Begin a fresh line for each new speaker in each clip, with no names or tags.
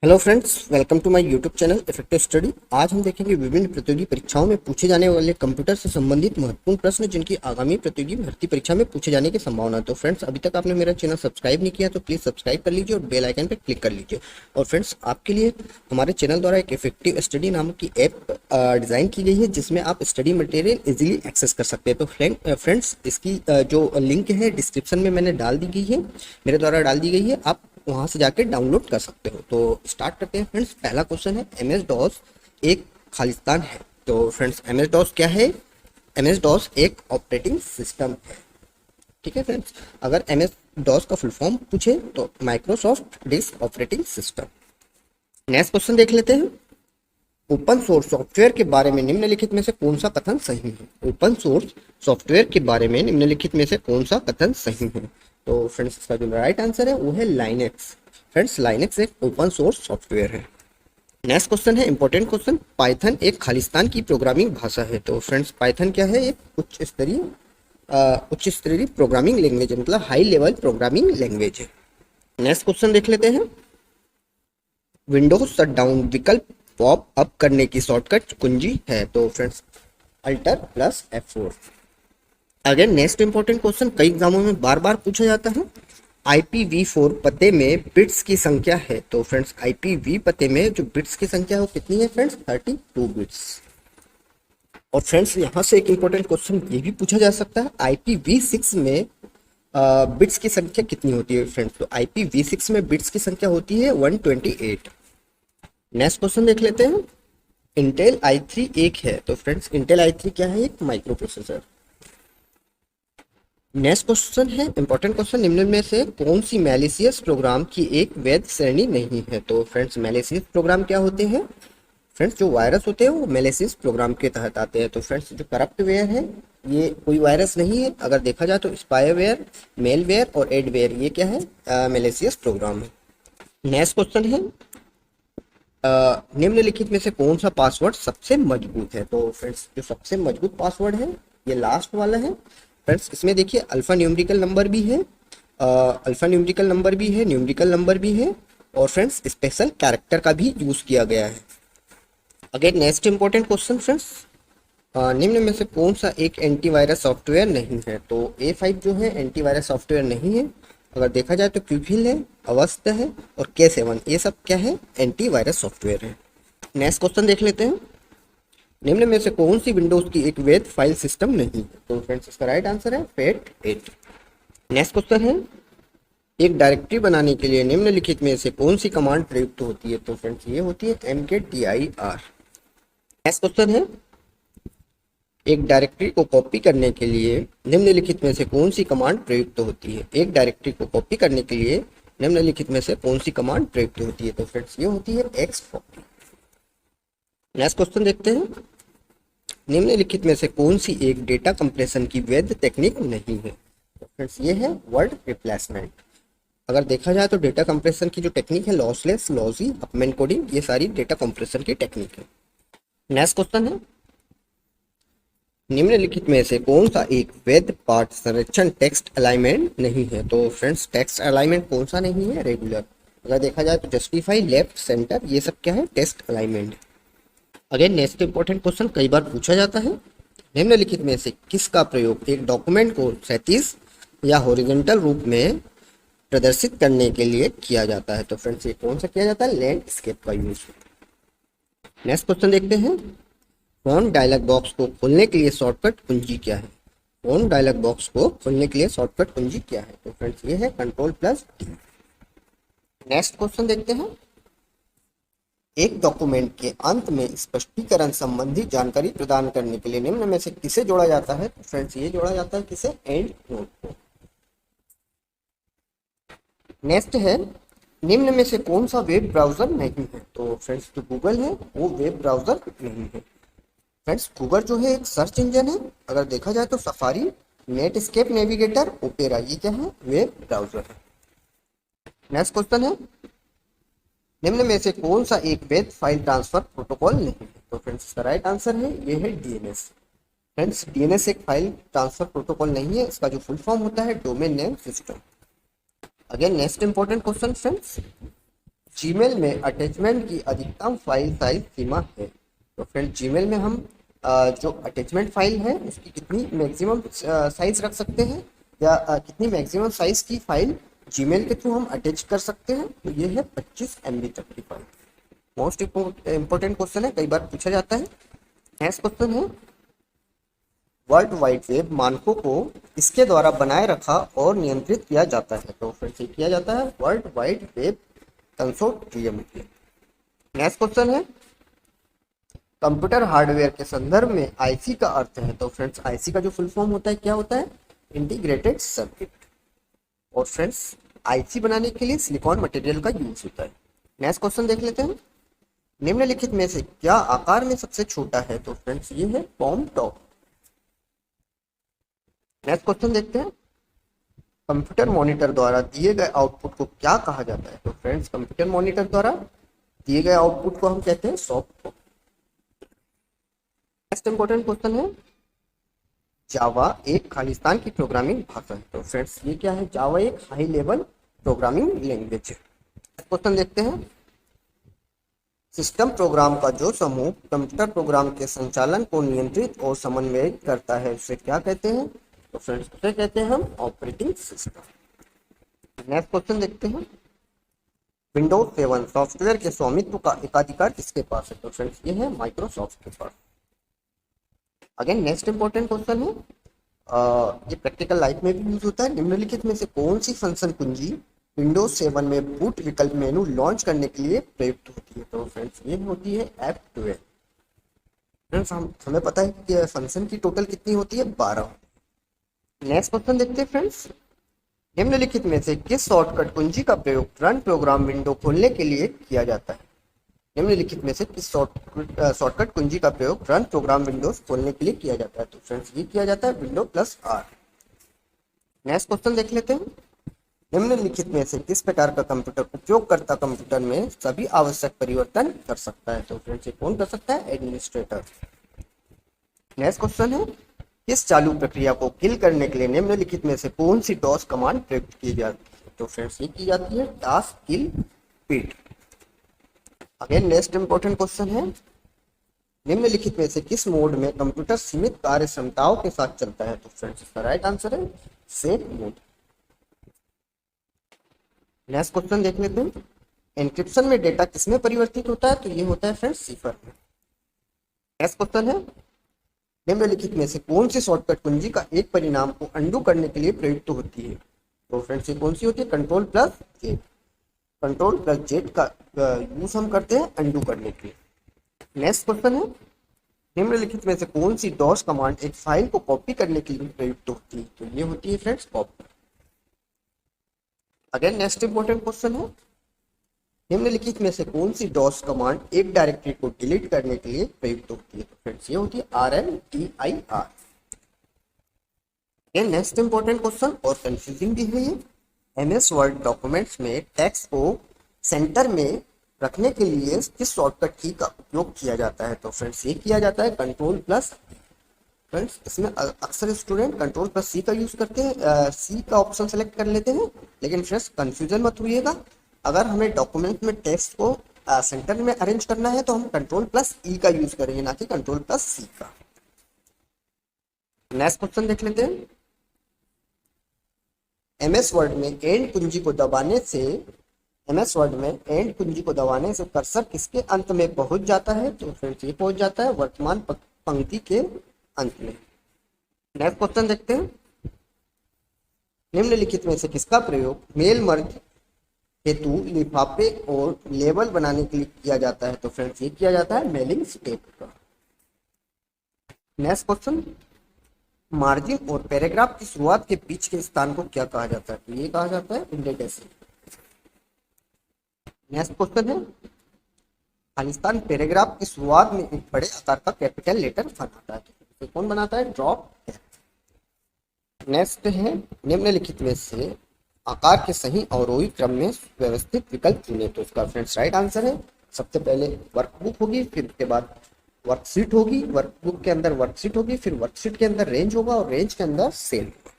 Hello friends, welcome to my YouTube channel effective study. आज हम देखेंगे विभिन्न प्रतियोगी परीक्षाओं में पूछे जाने वाले कंप्यूटर से संबंधित महत्वपूर्ण प्रश्न जिनकी आगामी प्रतियोगी भर्ती परीक्षा में पूछे जाने की संभावना है। तो फ्रेंड्स, अभी तक आपने मेरा चैनल सब्सक्राइब नहीं किया तो प्लीज़ सब्सक्राइब कर लीजिए और बेल आइकन पर क्लिक कर लीजिए। और फ्रेंड्स, आपके लिए हमारे चैनल द्वारा एक इफेक्टिव स्टडी नामक की ऐप डिज़ाइन की गई है जिसमें आप स्टडी मटेरियल इजीली एक्सेस कर सकते हैं। तो फ्रेंड्स, इसकी जो लिंक है डिस्क्रिप्शन में मैंने डाल दी गई है, मेरे द्वारा डाल दी गई है, आप वहां से जाके डाउनलोड कर सकते हो। तो स्टार्ट करते हैं फ्रेंड्स। पहला क्वेश्चन है, एम एस डॉस एक खालिस्तान है। तो फ्रेंड्स, एम एस डॉस क्या है? एम एस डॉस एक ऑपरेटिंग सिस्टम है। ठीक है फ्रेंड्स, अगर एम एस डॉस का फुल फॉर्म पूछे तो Microsoft disk operating system. Next question देख लेते हैं। ओपन सोर्स सॉफ्टवेयर के बारे में निम्नलिखित में से कौन सा कथन सही है? ओपन सोर्स सॉफ्टवेयर के बारे में निम्नलिखित में से कौन सा कथन सही है? तो फ्रेंड्स, इसका जो राइट आंसर है वो है लाइनेक्स। फ्रेंड्स, लाइनेक्स एक ओपन सोर्स सॉफ्टवेयर है। नेक्स्ट क्वेश्चन है इंपॉर्टेंट क्वेश्चन, पाइथन एक खालिस्तान की प्रोग्रामिंग भाषा है। तो फ्रेंड्स, पाइथन क्या है? एक उच्च स्तरीय प्रोग्रामिंग लैंग्वेज है, मतलब हाई लेवल प्रोग्रामिंग लैंग्वेज है। नेक्स्ट क्वेश्चन देख लेते हैं। विंडोज शटडाउन विकल्प पॉप अप करने की शॉर्टकट कुंजी है। तो friends, alter plus F4। Again next important question, कई एग्जामों में बार बार पूछा जाता है। IPv4 पते में बिट्स की संख्या है। तो फ्रेंड्स, IPv पते में जो बिट्स की संख्या है वो कितनी है फ्रेंड्स? 32 बिट्स। और फ्रेंड्स, यहाँ से एक इंपॉर्टेंट क्वेश्चन ये भी पूछा जा सकता है, IPv6 में बिट्स की संख्या कितनी होती है फ्रेंड्स? तो IPv6 में बिट्स की संख्या होती है 128। नेक्स्ट क्वेश्चन देख लेते हैं। इंटेल i3 एक है। तो फ्रेंड्स, इंटेल i3 क्या है? एक माइक्रो प्रोसेसर। नेक्स्ट क्वेश्चन है इंपॉर्टेंट क्वेश्चन, निम्न में से कौन सी मैलिशियस प्रोग्राम की एक वैध श्रेणी नहीं है? तो फ्रेंड्स, मैलिशियस प्रोग्राम क्या होते हैं? फ्रेंड्स, जो वायरस होते हैं वो मैलिशियस प्रोग्राम के तहत आते हैं। तो फ्रेंड्स, जो करप्टवेयर है ये कोई वायरस नहीं है। अगर देखा जाए तो स्पाईवेयर, मेलवेयर और एडवेयर ये क्या है? मैलिशियस प्रोग्राम है। नेक्स्ट क्वेश्चन है, निम्नलिखित में से कौन सा पासवर्ड सबसे मजबूत है? तो फ्रेंड्स, जो सबसे मजबूत पासवर्ड है ये लास्ट वाला है। फ्रेंड्स, इसमें देखिए अल्फा न्यूमेरिकल नंबर भी है, अल्फा न्यूमेरिकल नंबर भी है, न्यूमेरिकल नंबर भी है, और फ्रेंड्स स्पेशल कैरेक्टर का भी यूज किया गया है। Again next important question friends, निम्न में से कौन सा एक एंटीवायरस सॉफ्टवेयर नहीं है? तो A5 जो है एंटीवायरस सॉफ्टवेयर नहीं है। अगर देखा जाए तो क्यूफिल है, अवस्थ है और K7, ये सब क्या है? एंटीवायरस सॉफ्टवेयर है। नेक्स्ट क्वेश्चन देख लेते हैं। निम्न में से कौन सी विंडोज की एक वैध फाइल सिस्टम नहीं है? तो फ्रेंड्स, इसका राइट आंसर है FAT8। नेक्स्ट क्वेश्चन है, एक डायरेक्टरी बनाने के लिए निम्नलिखित में से कौन सी कमांड प्रयुक्त होती है? तो फ्रेंड्स, ये होती है mkdir। नेक्स्ट क्वेश्चन है, एक डायरेक्टरी को कॉपी करने के लिए निम्नलिखित में से कौन सी कमांड प्रयुक्त होती है? एक डायरेक्टरी को कॉपी करने के लिए निम्नलिखित में से कौन सी कमांड प्रयुक्त होती है? तो फ्रेंड्स, ये होती है xcopy। नेक्स्ट क्वेश्चन देखते हैं। निम्नलिखित में से कौन सी एक डेटा कंप्रेशन की वैध टेक्निक नहीं है? तो फ्रेंड्स, ये है वर्ड रिप्लेसमेंट। अगर देखा जाए तो डेटा कंप्रेशन की जो टेक्निक है लॉसलेस, लॉजी, अपमेंट कोडिंग, ये सारी डेटा कंप्रेशन की टेक्निक है। नेक्स्ट क्वेश्चन है, निम्नलिखित में से कौन सा एक वैध पाठ संरक्षण टेक्स्ट अलाइनमेंट नहीं है? तो फ्रेंड्स, टेक्स्ट अलाइनमेंट कौन सा नहीं है? रेगुलर। अगर देखा जाए तो जस्टिफाई, लेफ्ट, सेंटर, ये सब क्या है? Text alignment. Again next important question कई बार पूछा जाता है, निम्नलिखित में से किसका प्रयोग एक डॉक्यूमेंट को क्षैतिज या हॉरिजॉन्टल रूप में प्रदर्शित करने के लिए किया जाता है? तो फ्रेंड्स, ये कौन सा किया जाता है? लैंडस्केप का यूज। नेक्स्ट क्वेश्चन देखते हैं। फोन डायलॉग बॉक्स को खोलने के लिए शॉर्टकट कुंजी क्या है? फोन डायलॉग बॉक्स को खोलने के लिए शॉर्टकट कुंजी क्या है? तो फ्रेंड्स, ये है Ctrl+D। नेक्स्ट क्वेश्चन देखते हैं। एक डॉक्यूमेंट के अंत में स्पष्टीकरण संबंधी जानकारी प्रदान करने के लिए निम्न में से किसे जोड़ा जाता है? तो फ्रेंड्स, ये जोड़ा जाता है किसे? एंड नोट को। नेक्स्ट है, निम्न में से कौन सा वेब ब्राउजर नहीं है? तो फ्रेंड्स, जो गूगल है वो वेब ब्राउजर नहीं है। फ्रेंड्स, गूगल जो है एक सर्च इंजन है। अगर देखा जाए तो सफारी, नेटस्केप नेविगेटर, ओपेरा, ये क्या है? वेब ब्राउजर है। नेक्स्ट क्वेश्चन है, निम्न में से कौन सा एक वैध फाइल ट्रांसफर प्रोटोकॉल नहीं है? तो फ्रेंड्स, इसका राइट आंसर है ये है DNS। फ्रेंड्स, DNS एक फाइल ट्रांसफर प्रोटोकॉल नहीं है, इसका जो फुल फॉर्म होता है domain name system. Again next important question friends, Gmail में अटैचमेंट की अधिकतम फाइल साइज सीमा है। तो फ्रेंड जीमेल में हम जो अटैचमेंट फाइल है उसकी कितनी मैक्सिमम साइज रख सकते हैं, या कितनी मैक्सिमम साइज की फाइल जीमेल के थ्रू हम अटैच कर सकते हैं, तो ये है 25 MB तक की फाइल। मोस्ट इंपॉर्टेंट क्वेश्चन है, कई बार पूछा जाता है। नेक्स्ट क्वेश्चन है, वर्ल्ड वाइड वेब मानकों को इसके द्वारा बनाए रखा और नियंत्रित किया जाता है। तो फिर से किया जाता है world wide web consortium. Next question है, कंप्यूटर हार्डवेयर के संदर्भ में आईसी का अर्थ है। तो फ्रेंड्स आईसी का जो फुल फॉर्म होता है क्या होता है, इंटीग्रेटेड सर्किट। और फ्रेंड्स आईसी बनाने के लिए सिलिकॉन मटेरियल का यूज होता है। नेक्स्ट क्वेश्चन देख लेते हैं, निम्नलिखित में से क्या आकार में सबसे छोटा है। तो फ्रेंड्स ये है पॉम टॉप। नेक्स्ट क्वेश्चन देखते हैं, कंप्यूटर मॉनिटर द्वारा दिए गए आउटपुट को क्या कहा जाता है। तो फ्रेंड्स कंप्यूटर मॉनिटर द्वारा दिए गए आउटपुट को हम कहते हैं सॉफ्ट। नेक्स्ट इंपॉर्टेंट क्वेश्चन है, जावा एक खालिस्तान की प्रोग्रामिंग भाषा है। तो फ्रेंड्स ये क्या है, जावा एक हाई लेवल प्रोग्रामिंग लैंग्वेज है। क्वेश्चन देखते हैं, सिस्टम प्रोग्राम का जो समूह कंप्यूटर प्रोग्राम के संचालन को नियंत्रित और समन्वयित करता है उसे क्या कहते हैं। तो फ्रेंड्स उसे कहते हैं हम ऑपरेटिंग सिस्टम। नेक्स्ट क्वेश्चन देखते हैं, विंडोज 7 सॉफ्टवेयर के स्वामित्व का एकाधिकार किसके पास है। तो फ्रेंड्स ये है माइक्रोसॉफ्ट के पास। अगेन नेक्स्ट इंपॉर्टेंट क्वेश्चन है, ये प्रैक्टिकल लाइफ में भी यूज होता है। निम्नलिखित में से कौन सी फंक्शन कुंजी विंडोज 7 में बूट विकल्प मेनू लॉन्च करने के लिए प्रयुक्त होती है। तो फ्रेंड्स ये होती है F12। फ्रेंड्स हमें पता है कि फंक्शन की टोटल कितनी होती है, 12। नेक्स्ट क्वेश्चन देखते हैं फ्रेंड्स, निम्नलिखित में से किस शॉर्टकट कुंजी का प्रयोग रन प्रोग्राम विंडो खोलने के लिए किया जाता है। निम्नलिखित में से किस शॉर्टकट कुंजी का प्रयोग रन प्रोग्राम विंडोज खोलने के लिए किया जाता है। तो फ्रेंड्स ये किया जाता है Windows+R। नेक्स्ट क्वेश्चन देख लेते हैं, निम्नलिखित में से किस प्रकार का कंप्यूटर उपयोगकर्ता कंप्यूटर में सभी आवश्यक परिवर्तन कर सकता है। तो फ्रेंड्स ये कौन कर सकता है, एडमिनिस्ट्रेटर। नेक्स्ट क्वेश्चन है, किस चालू प्रक्रिया को किल करने के लिए निम्नलिखित में से कौन सी डॉस कमांड प्रयुक्त की जाती है। तो फ्रेंड्स ये की जाती है डास किल पीट। अगेन नेक्स्ट इंपॉर्टेंट क्वेश्चन है, निम्नलिखित में से किस मोड में कंप्यूटर सीमित कार्य क्षमताओं के साथ चलता है। तो फ्रेंड्स इसका राइट आंसर है सेफ मोड। नेक्स्ट क्वेश्चन देख लेते हैं, एन्क्रिप्शन में डेटा किसमें परिवर्तित होता है। तो ये होता है फ्रेंड्स सिफर में। नेक्स्ट क्वेश्चन है, निम्नलिखित में से कौन सी शॉर्टकट कुंजी का एक परिणाम को अंडू करने के लिए प्रयुक्त होती है। तो फ्रेंड्स ये कौन सी होती है, Ctrl+Z। Ctrl+Z का यूज हम करते हैं अंडू करने के लिए। नेक्स्ट क्वेश्चन है, निम्नलिखित में से कौन सी डॉस कमांड एक फाइल को कॉपी करने के लिए प्रयुक्त होती है। तो ये होती है friends copy. Again next important question है, निम्नलिखित में से कौन सी डॉस कमांड एक डायरेक्टरी को डिलीट करने के लिए प्रयुक्त होती है। तो फ्रेंड्स ये होती है RMDIR। नेक्स्ट इंपॉर्टेंट क्वेश्चन और कंफ्यूजिंग भी है ये, MS वर्ड डॉक्यूमेंट्स में टेक्स्ट को सेंटर में रखने के लिए किस शॉर्टकट की का उपयोग किया जाता है। तो फ्रेंड्स ये किया जाता है Ctrl+। फ्रेंड्स इसमें अक्सर स्टूडेंट Ctrl+C का यूज करते हैं, C का ऑप्शन सेलेक्ट कर लेते हैं, लेकिन फ्रेंड्स कंफ्यूजन मत होइएगा। अगर हमें डॉक्यूमेंट में टेक्स्ट को सेंटर में अरेंज करना है तो हम Ctrl+E का यूज करेंगे, ना कि Ctrl+C का। नेक्स्ट क्वेश्चन देख लेते हैं, MS वर्ड में एंड कुंजी को दबाने से कर्सर किसके अंत में पहुंच जाता है। तो फ्रेंड्स ये पहुंच जाता है वर्तमान पंक्ति के अंत में। नेक्स्ट क्वेश्चन देखते हैं, निम्नलिखित में से किसका प्रयोग मेल मर्ज हेतु लिफाफे और लेबल बनाने के लिए किया जाता है। तो फ्रेंड्स ये किया जाता है मेलिंग स्टेप का। नेक्स्ट क्वेश्चन, मार्जिन और पैराग्राफ की शुरुआत के बीच के स्थान को क्या कहा जाता है। तो ये कहा जाता है इंडेंटेशन। नेक्स्ट क्वेश्चन है, खालिस्तान पैराग्राफ की शुरुआत में एक बड़े आकार का कैपिटल लेटर बनाता है। तो कौन बनाता है, ड्रॉप। नेक्स्ट है, निम्नलिखित में से आकार के सही अवरोही क्रम में व्यवस्थित विकल्प चुने। तो इसका फ्रेंड्स राइट आंसर है, सबसे पहले वर्कबुक होगी, फिर उसके बाद वर्कशीट होगी, वर्कबुक के अंदर वर्कशीट होगी, फिर वर्कशीट के अंदर रेंज होगा और रेंज के अंदर सेल होगा।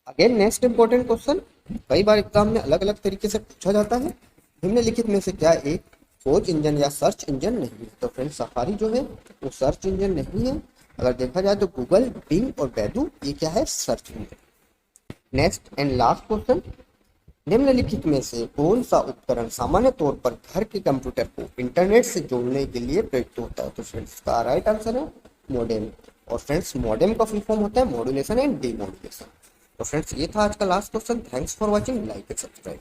अगेन नेक्स्ट इंपॉर्टेंट क्वेश्चन, कई बार एग्जाम में अलग अलग तरीके से पूछा जाता है। निम्नलिखित में से क्या एक खोज इंजन या सर्च इंजन नहीं है? तो फ्रेंड्स सफारी जो है वो सर्च इंजन नहीं है। अगर देखा जाए तो गूगल, बिंग और बैडू ये क्या है? Search engine. Next and last question, निम्नलिखित में से कौन सा उपकरण सामान्य तौर पर घर के कंप्यूटर को इंटरनेट से जोड़ने के लिए प्रयुक्त होता है? तो फ्रेंड्स का राइट आंसर है मॉडेम। और फ्रेंड्स मॉडेम का फुल फॉर्म होता है मॉड्यूलेशन एंड डीमॉड्यूलेशन। तो फ्रेंड्स ये था आज का last question. Thanks for watching, like and subscribe.